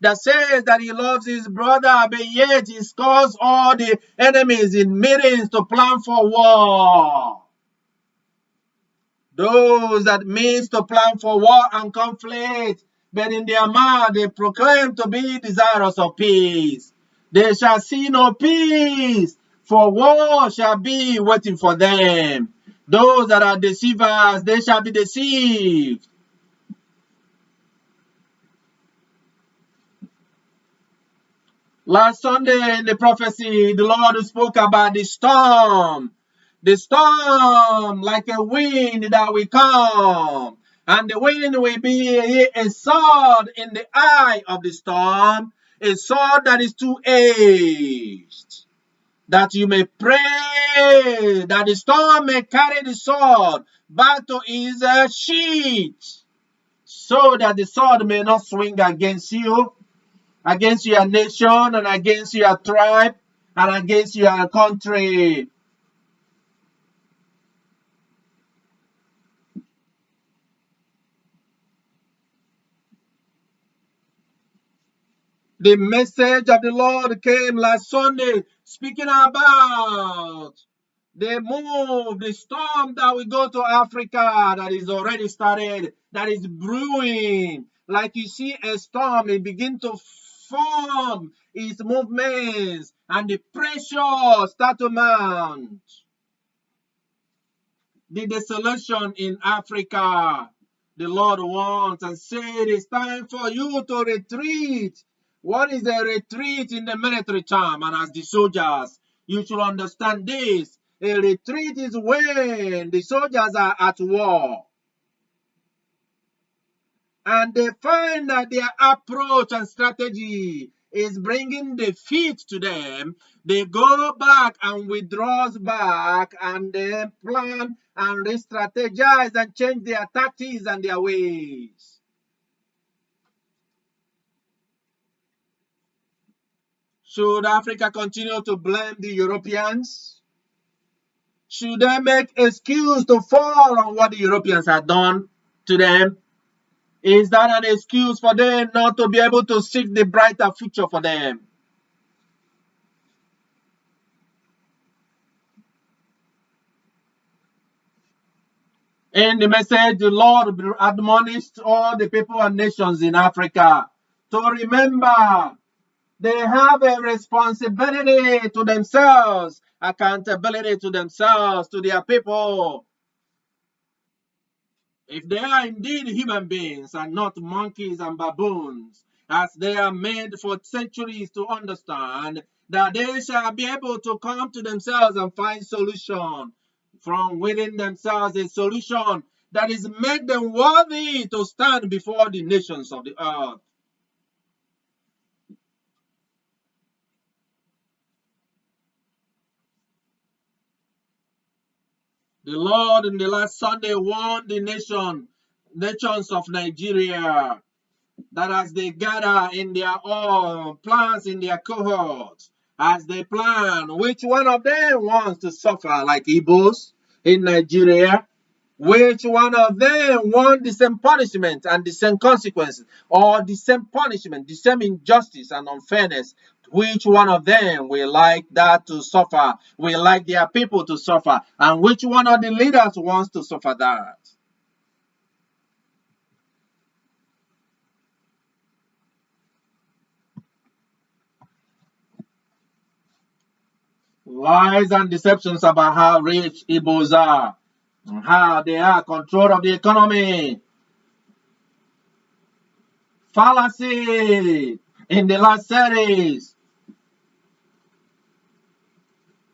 that says that he loves his brother, but yet he calls all the enemies in meetings to plan for war. Those that means to plan for war and conflict, but in their mouth they proclaim to be desirous of peace. They shall see no peace, for war shall be waiting for them. Those that are deceivers, they shall be deceived. Last Sunday in the prophecy, the Lord spoke about the storm. The storm like a wind that will come. And the wind will be a sword in the eye of the storm, a sword that is two-edged. That you may pray that the storm may carry the sword back to his sheath, so that the sword may not swing against you, against your nation, and against your tribe, and against your country. The message of the Lord came last Sunday speaking about the move, the storm that will go to Africa that is already started, that is brewing. Like you see a storm, it begin to form its movements and the pressure start to mount. The desolation in Africa, the Lord wants and said it's time for you to retreat. What is a retreat in the military term? And as the soldiers, you should understand this. A retreat is when the soldiers are at war and they find that their approach and strategy is bringing defeat to them. They go back and withdraws back and they plan and re-strategize and change their tactics and their ways. Should Africa continue to blame the Europeans? Should they make excuse to fall on what the Europeans have done to them? Is that an excuse for them not to be able to seek the brighter future for them? In the message, the Lord admonished all the people and nations in Africa to remember they have a responsibility to themselves, accountability to themselves, to their people. If they are indeed human beings and not monkeys and baboons, as they are made for centuries to understand, that they shall be able to come to themselves and find solution from within themselves, a solution that is make them worthy to stand before the nations of the earth. The Lord in the last Sunday warned the nations of Nigeria, that as they gather in their own plans, in their cohorts, as they plan, which one of them wants to suffer like Igbos in Nigeria? Which one of them want the same punishment and the same consequences, or the same punishment, the same injustice and unfairness? Which one of them will like that to suffer, will like their people to suffer, and which one of the leaders wants to suffer that? Lies and deceptions about how rich Igbos are, and how they are control of the economy. Fallacy in the last series.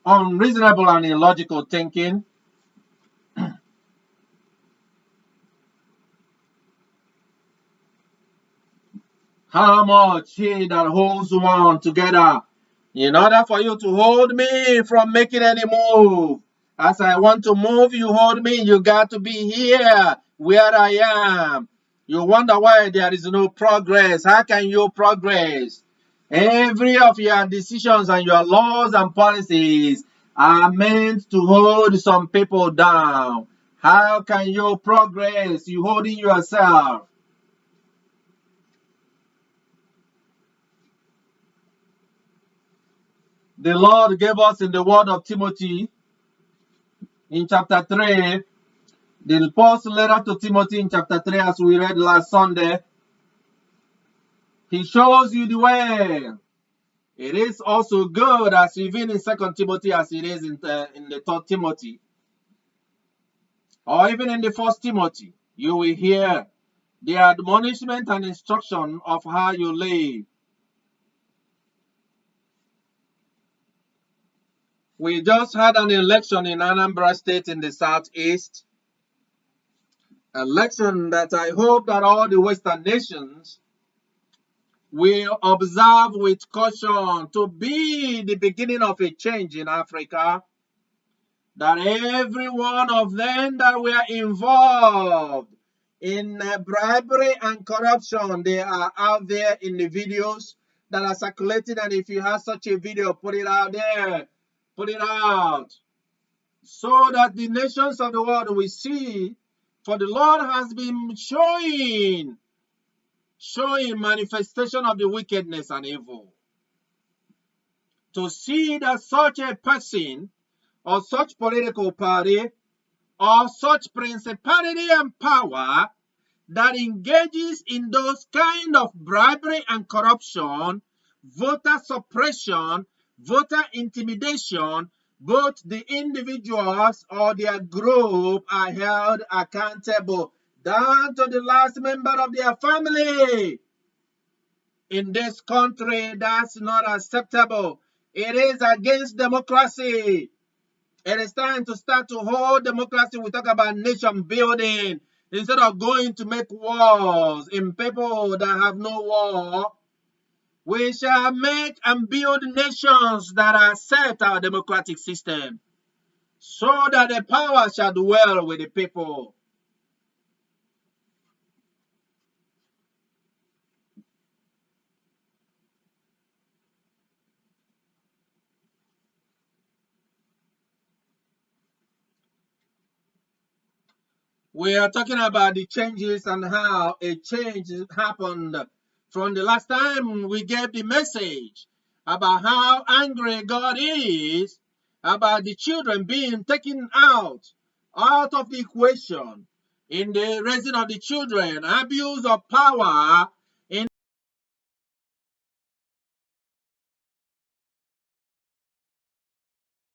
Unreasonable and illogical thinking. How much he that holds one together, in order for you to hold me from making any move. As I want to move, you hold me. You got to be here where I am. You wonder why there is no progress. How can you progress? Every of your decisions and your laws and policies are meant to hold some people down. How can you progress? You holding yourself. the Lord gave us in the word of Timothy in chapter 3, the first letter to Timothy in chapter 3, as we read last Sunday. He shows you the way. It is also good, as even in 2 Timothy as it is in the 3rd Timothy, or even in the 1st Timothy, you will hear the admonishment and instruction of how you live. We just had an election in Anambra State in the southeast. Election that I hope that all the Western nations will observe with caution to be the beginning of a change in Africa. That every one of them that were involved in bribery and corruption, they are out there in the videos that are circulating. And if you have such a video, put it out there. Put it out. So that the nations of the world will see. For the Lord has been showing manifestation of the wickedness and evil. To see that such a person or such political party or such principality and power that engages in those kind of bribery and corruption, voter suppression, voter intimidation, both the individuals or their group are held accountable down to the last member of their family. In this country, that's not acceptable. It is against democracy. It is time to start to hold democracy. We talk about nation building instead of going to make wars in people that have no war. We shall make and build nations that accept our democratic system so that the power shall dwell with the people. We are talking about the changes and how a change happened from the last time we gave the message about how angry God is about the children being taken out of the equation in the raising of the children, abuse of power